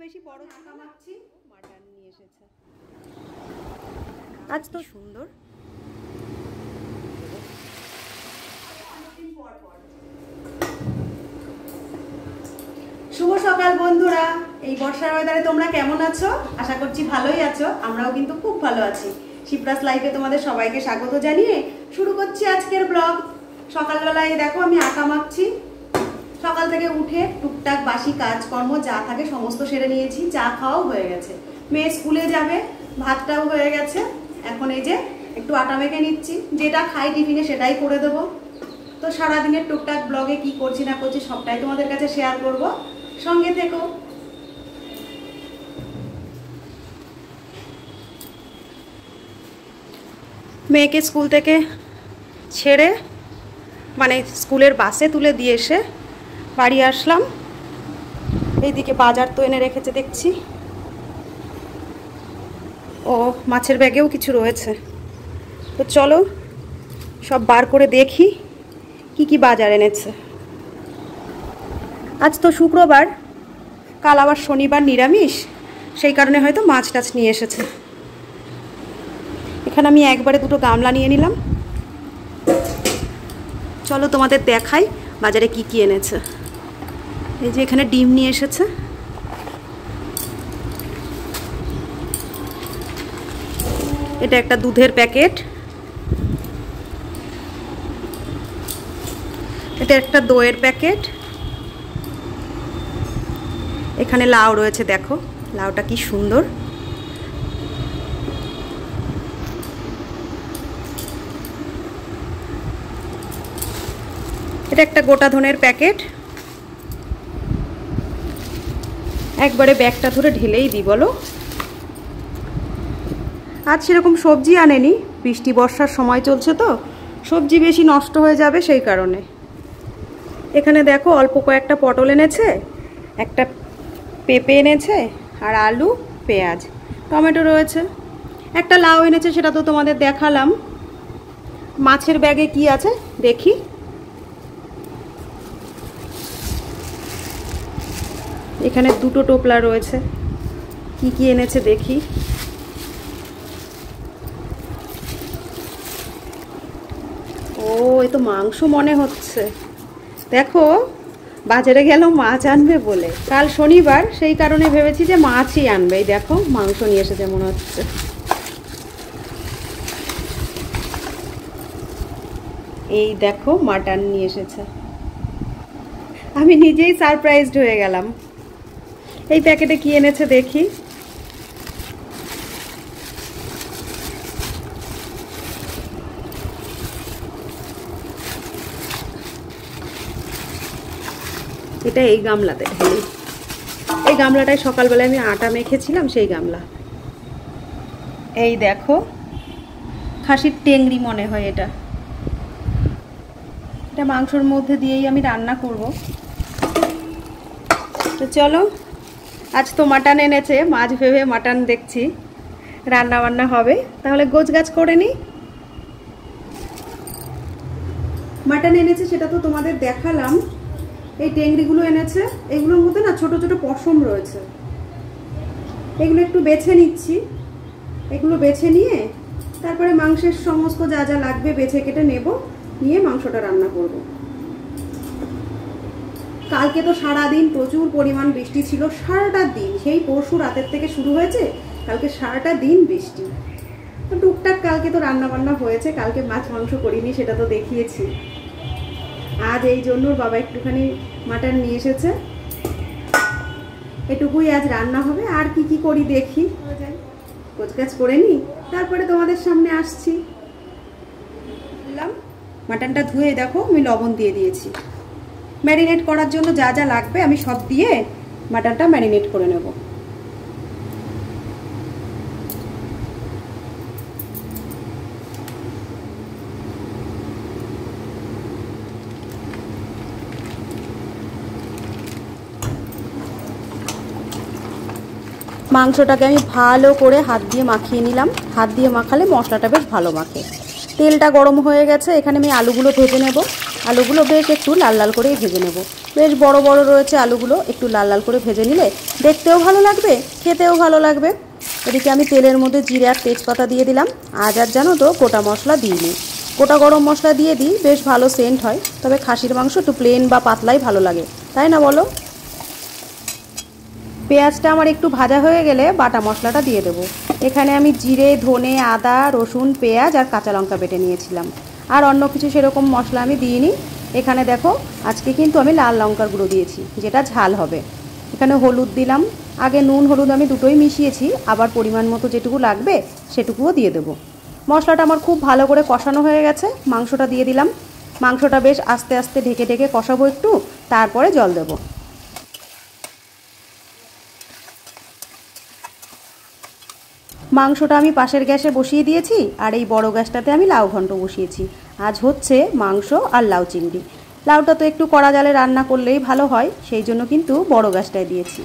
বেশি বড় কামাচ্ছি, মাটন নিয়ে এসেছে আজ তো সুন্দর। শুভ সকাল বন্ধুরা, এই বর্ষার ওয়েদারে তোমরা কেমন আছো? আশা করছি ভালোই আছো। আমরাও কিন্তু খুব ভালো আছি। শিপ্রাস লাইফে তোমাদের সবাইকে স্বাগত জানিয়ে শুরু করছি আজকের ব্লগ। সকালবেলায় দেখো আমি আটা মাখছি। সকাল থেকে উঠে টুকটাক বাসি কাজকর্ম যা থাকে সমস্ত সেরে নিয়েছি। চা খাওয়াও হয়ে গেছে, মেয়ে স্কুলে যাবে, ভাতটাও হয়ে গেছে। এখন এই যে একটু আটা মেখে নিচ্ছি, যেটা খাই টিফিনে সেটাই করে দেবো। তো সারাদিনের টুকটাক ব্লগে কি করছি না করছি সবটাই তোমাদের কাছে শেয়ার করব, সঙ্গে থেকো। মেয়েকে স্কুল থেকে ছেড়ে মানে স্কুলের বাসে তুলে দিয়ে এসে বাড়ি আসলাম। এইদিকে বাজার তো এনে রেখেছে দেখছি, ও মাছের ব্যাগেও কিছু রয়েছে। তো চলো সব বার করে দেখি কি কি বাজার এনেছে। আজ তো শুক্রবার, কাল আবার শনিবার নিরামিষ, সেই কারণে হয়তো মাছ টাছ নিয়ে এসেছে। এখানে আমি একবারে দুটো গামলা নিয়ে নিলাম। চলো তোমাদের দেখাই বাজারে কি কি এনেছে। এই যে এখানে ডিম নিয়ে এসেছে, এটা একটা দুধের প্যাকেট, এটা একটা দইয়ের প্যাকেট। এখানে লাউ রয়েছে, দেখো লাউটা কি সুন্দর। এটা একটা গোটা ধনের প্যাকেট। একবারে ব্যাগটা ধরে ঢেলেই দিই বলো। আজ সেরকম সবজি আনেনি, বৃষ্টি বর্ষার সময় চলছে তো সবজি বেশি নষ্ট হয়ে যাবে সেই কারণে। এখানে দেখো অল্প কয়েকটা পটল এনেছে, একটা পেঁপে এনেছে, আর আলু, পেঁয়াজ, টমেটো রয়েছে। একটা লাউ এনেছে, সেটা তো তোমাদের দেখালাম। মাছের ব্যাগে কি আছে দেখি। এখানে দুটো টোপলা রয়েছে, কি কি এনেছে দেখি। ও এ তো মাংস মনে হচ্ছে। দেখো বাজারে গেল মাছ আনবে বলে, কাল শনিবার সেই কারণে ভেবেছি যে মাছই আনবে। এই দেখো মাংস নিয়ে এসেছে মনে হচ্ছে। এই দেখো মাটন নিয়ে এসেছে। আমি নিজেই সারপ্রাইজড হয়ে গেলাম। এই প্যাকেটে কি এনেছে দেখি। এটা এই গামলাতে ঢেলি। এই গামলাটায় সকালবেলায় আমি আটা মেখেছিলাম, সেই গামলা। এই দেখো খাসির টেংরি মনে হয় এটা। এটা মাংসর মধ্যে দিয়েই আমি রান্না করব। তো চলো, আজ তো মাটন এনেছে, মাছ ভেবে মাটন দেখছি রান্না বান্না হবে। তাহলে গোছগাছ করে নিই। মাটন এনেছে সেটা তো তোমাদের দেখালাম। এই টেংরিগুলো এনেছে, এগুলোর মধ্যে না ছোট ছোট পশম রয়েছে। এগুলো একটু বেছে নিচ্ছি। এগুলো বেছে নিয়ে তারপরে মাংসের সমস্ত যা যা লাগবে বেছে কেটে নেব, নিয়ে মাংসটা রান্না করব। কালকে তো সারাদিন প্রচুর পরিমাণ বৃষ্টি ছিল, সারাটা দিন, সেই পরশু রাতের থেকে শুরু হয়েছে, কালকে সারাটা দিন বৃষ্টি। তো টুকটাক কালকে তো রান্না বান্না হয়েছে, কালকে মাছ মাংস করিনি, সেটা তো দেখিয়েছি। আজ এই জন্য বাবা একটুখানি মাটন নিয়ে এসেছে, এটুকুই আজ রান্না হবে। আর কি কি করি দেখি, গোছগাছ করে নিই, তারপরে তোমাদের সামনে আসছি। মাটনটা ধুয়ে দেখো আমি লবণ দিয়ে দিয়েছি। ম্যারিনেট করার জন্য যা যা লাগবে আমি সব দিয়ে মাটনটা ম্যারিনেট করে নেব। মাংসটাকে আমি ভালো করে হাত দিয়ে মাখিয়ে নিলাম। হাত দিয়ে মাখালে মশলাটা বেশ ভালো মাখে। তেলটা গরম হয়ে গেছে, এখানে আমি আলুগুলো ভেজে নেব। আলুগুলো বেশ একটু লাল লাল করেই ভেজে নেব। বেশ বড় বড় রয়েছে আলুগুলো, একটু লাল লাল করে ভেজে নিলে দেখতেও ভালো লাগবে, খেতেও ভালো লাগবে। এদিকে আমি তেলের মধ্যে জিরে আর তেজপাতা দিয়ে দিলাম। আজ আর জানো তো গোটা মশলা দিইনি, গোটা গরম মশলা দিয়ে দিই, বেশ ভালো সেন্ট হয়। তবে খাসির মাংস একটু প্লেন বা পাতলাই ভালো লাগে, তাই না বলো? পেঁয়াজটা আমার একটু ভাজা হয়ে গেলে বাটা মশলাটা দিয়ে দেবো। এখানে আমি জিরে, ধনে, আদা, রসুন, পেঁয়াজ আর কাঁচা লঙ্কা বেটে নিয়েছিলাম। আর অন্য কিছু সেরকম মশলা আমি দিইনি। এখানে দেখো আজকে কিন্তু আমি লাল লঙ্কার গুঁড়ো দিয়েছি, যেটা ঝাল হবে। এখানে হলুদ দিলাম, আগে নুন হলুদ আমি দুটোই মিশিয়েছি, আবার পরিমাণ মতো যেটুকু লাগবে সেটুকুও দিয়ে দেবো। মশলাটা আমার খুব ভালো করে কষানো হয়ে গেছে, মাংসটা দিয়ে দিলাম। মাংসটা বেশ আস্তে আস্তে ঢেকে ঢেকে কষাবো একটু, তারপরে জল দেবো। মাংসটা আমি পাশের গ্যাসে বসিয়ে দিয়েছি, আর এই বড় গ্যাসটাতে আমি লাউ ঘন্ট বসিয়েছি। আজ হচ্ছে মাংস আর লাউ চিংড়ি। লাউটা তো একটু কড়া জালে রান্না করলেই ভালো হয়, সেই জন্য কিন্তু বড় গ্যাসটায় দিয়েছি।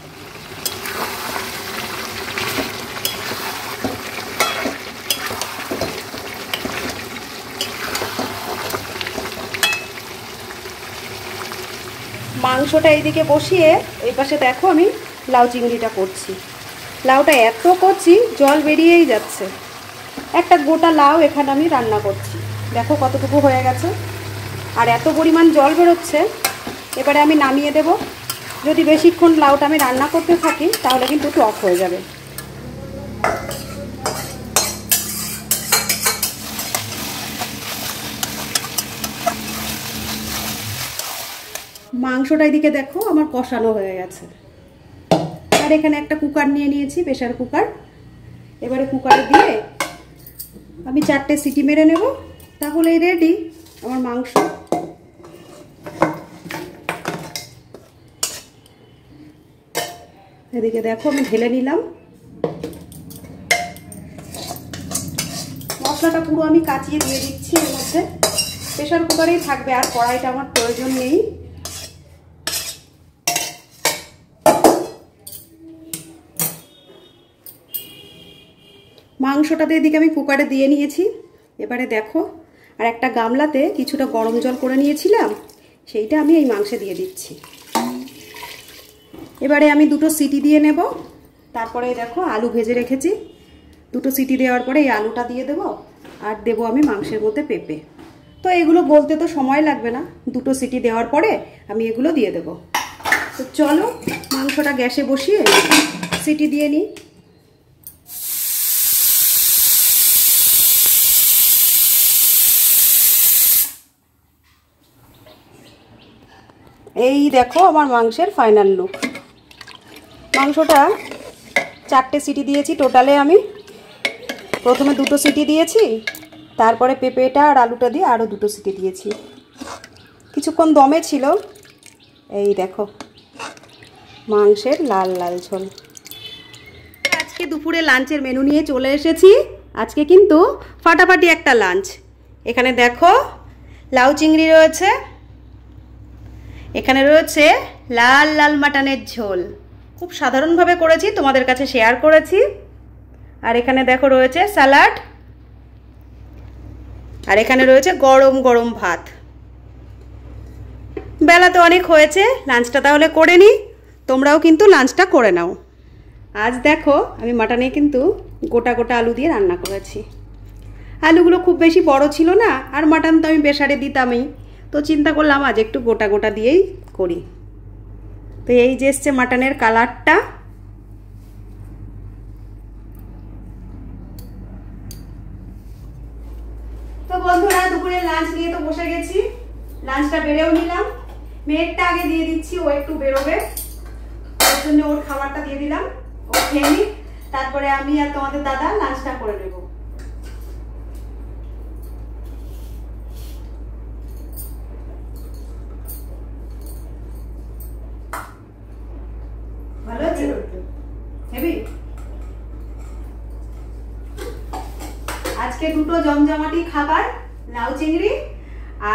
মাংসটা এইদিকে বসিয়ে এই পাশে দেখো আমি লাউ চিংড়িটা করছি। লাউটা এত কচি, জল বেরিয়েই যাচ্ছে। একটা গোটা লাউ এখানে আমি রান্না করছি, দেখো কতটুকু হয়ে গেছে, আর এত পরিমাণ জল বেরোচ্ছে। এবারে আমি নামিয়ে দেব। যদি বেশিক্ষণ লাউটা আমি রান্না করতে থাকি তাহলে কিন্তু টক হয়ে যাবে। মাংসটা এদিকে দেখো আমার কষানো হয়ে গেছে। আর এখানে একটা কুকার নিয়ে নিয়েছি, প্রেসার কুকার। এবারে কুকারে দিয়ে আমি 4টে সিটি মেরে নেব, তাহলেই রেডি আমার মাংস। এদিকে দেখো আমি ঢেলে নিলাম। মশলাটা পুরো আমি কাচিয়ে দিয়ে দিচ্ছি এর মধ্যে। প্রেসার কুকারেই থাকবে, আর কড়াইটা আমার প্রয়োজন নেই। মাংসটাতে এদিকে আমি কুকারে দিয়ে নিয়েছি। এবারে দেখো আর একটা গামলাতে কিছুটা গরম জল করে নিয়েছিলাম, সেইটা আমি এই মাংসে দিয়ে দিচ্ছি। এবারে আমি 2টো সিটি দিয়ে নেব। তারপরে দেখো আলু ভেজে রেখেছি, 2টো সিটি দেওয়ার পরে এই আলুটা দিয়ে দেবো, আর দেবো আমি মাংসের মধ্যে পেঁপে। তো এগুলো বলতে তো সময় লাগবে না, 2টো সিটি দেওয়ার পরে আমি এগুলো দিয়ে দেবো। তো চলো মাংসটা গ্যাসে বসিয়ে সিটি দিয়ে নিই। এই দেখো আমার মাংসের ফাইনাল লুক। মাংসটা 4টে সিটি দিয়েছি টোটালে। আমি প্রথমে 2টো সিটি দিয়েছি, তারপরে পেঁপেটা আর আলুটা দিয়ে আরও 2টো সিটি দিয়েছি। কিছুক্ষণ দমে ছিল। এই দেখো মাংসের লাল লাল ঝোল। আজকে দুপুরে লাঞ্চের মেনু নিয়ে চলে এসেছি। আজকে কিন্তু ফাটাফাটি একটা লাঞ্চ। এখানে দেখো লাউ চিংড়ি রয়েছে, এখানে রয়েছে লাল লাল মাটনের ঝোল, খুব সাধারণভাবে করেছি, তোমাদের কাছে শেয়ার করেছি। আর এখানে দেখো রয়েছে স্যালাড, আর এখানে রয়েছে গরম গরম ভাত। বেলা তো অনেক হয়েছে, লাঞ্চটা তাহলে করে নিই। তোমরাও কিন্তু লাঞ্চটা করে নাও। আজ দেখো আমি মাটনে কিন্তু গোটা গোটা আলু দিয়ে রান্না করেছি। আলুগুলো খুব বেশি বড় ছিল না, আর মাটন তো আমি প্রেসারে দিতামই, তো চিন্তা করলাম আজ একটু গোটা গোটা দিয়েই করি। তো এই যে এসছে মাটনের কালারটা। তো বন্ধুরা দুপুরে লাঞ্চ নিয়ে তো বসে গেছি, লাঞ্চটা বেড়েও নিলাম। মেয়েরটা আগে দিয়ে দিচ্ছি, ও একটু বেরোবে, ওর জন্য ওর খাবারটা দিয়ে দিলাম, ও খেয়ে নিক। তারপরে আমি আর তোমাদের দাদা লাঞ্চটা করে নেব। ভালো আছে হেবি। আজকে 2টো জমজমাটি খাবার, লাউ চিংড়ি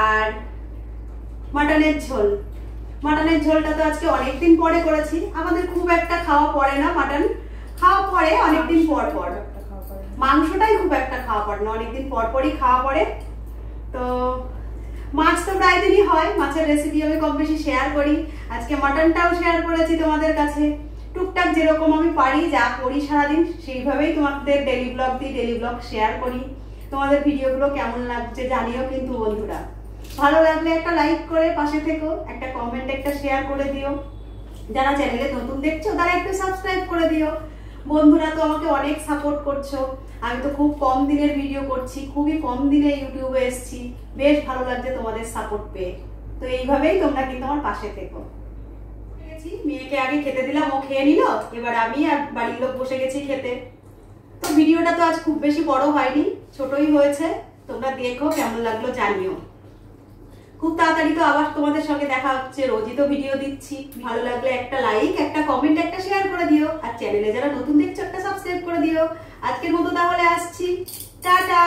আর মাটনের ঝোল। মাটনের ঝোলটা তো আজকে অনেকদিন পরে করেছি। আমাদের খুব একটা খাওয়া পড়ে না, মাটন খাওয়া পড়ে অনেকদিন পর পর, মাংসটাই খুব একটা খাওয়া পড়ে না, অনেকদিন পর পরই খাওয়া পড়ে। তো মাছ তো প্রায় দিনই হয়, মাছের রেসিপি আমি কম বেশি শেয়ার করি। আজকে মাটনটাও শেয়ার করেছি তোমাদের কাছে। টুকটাক যেরকম আমি পারি, যা করি সারাদিন সেইভাবেই তোমাদের ডেলি ব্লগ শেয়ার করি। তোমাদের ভিডিওগুলো কেমন লাগছে জানিও কিন্তু বন্ধুরা। ভালো লাগলে একটা লাইক করে পাশে থেকো, একটা কমেন্ট, একটা শেয়ার করে দিও। যারা চ্যানেলে নতুন দেখছো তারা একটু সাবস্ক্রাইব করে দিও। বন্ধুরা তো আমাকে অনেক সাপোর্ট করছো। আমি তো খুব কম দিনের ভিডিও করছি, খুবই কম দিনে ইউটিউবে এসেছি। বেশ ভালো লাগছে তোমাদের সাপোর্ট পেয়ে। তো এইভাবেই তোমরা কিন্তু আমার পাশে থেকো। মেয়েকে আগে খেতে দিলাম, ও খেয়ে নিল, এবার আমি আর বাড়ির লোক বসে গেছি খেতে। তো ভিডিওটা তো আজ খুব বেশি বড় হয়নি, ছোটই হয়েছে। তোমরা দেখো কেমন লাগলো জানিও। খুব তাড়াতাড়ি তো আবার তোমাদের সঙ্গে দেখা হচ্ছে, রোজই তো ভিডিও দিচ্ছি। ভালো লাগলে একটা লাইক, একটা কমেন্ট, একটা শেয়ার করে দিও। আর চ্যানেলে যারা নতুন দেখছো একটা সাবস্ক্রাইব করে দিও। আজকের মতো তাহলে আসছি, টাটা।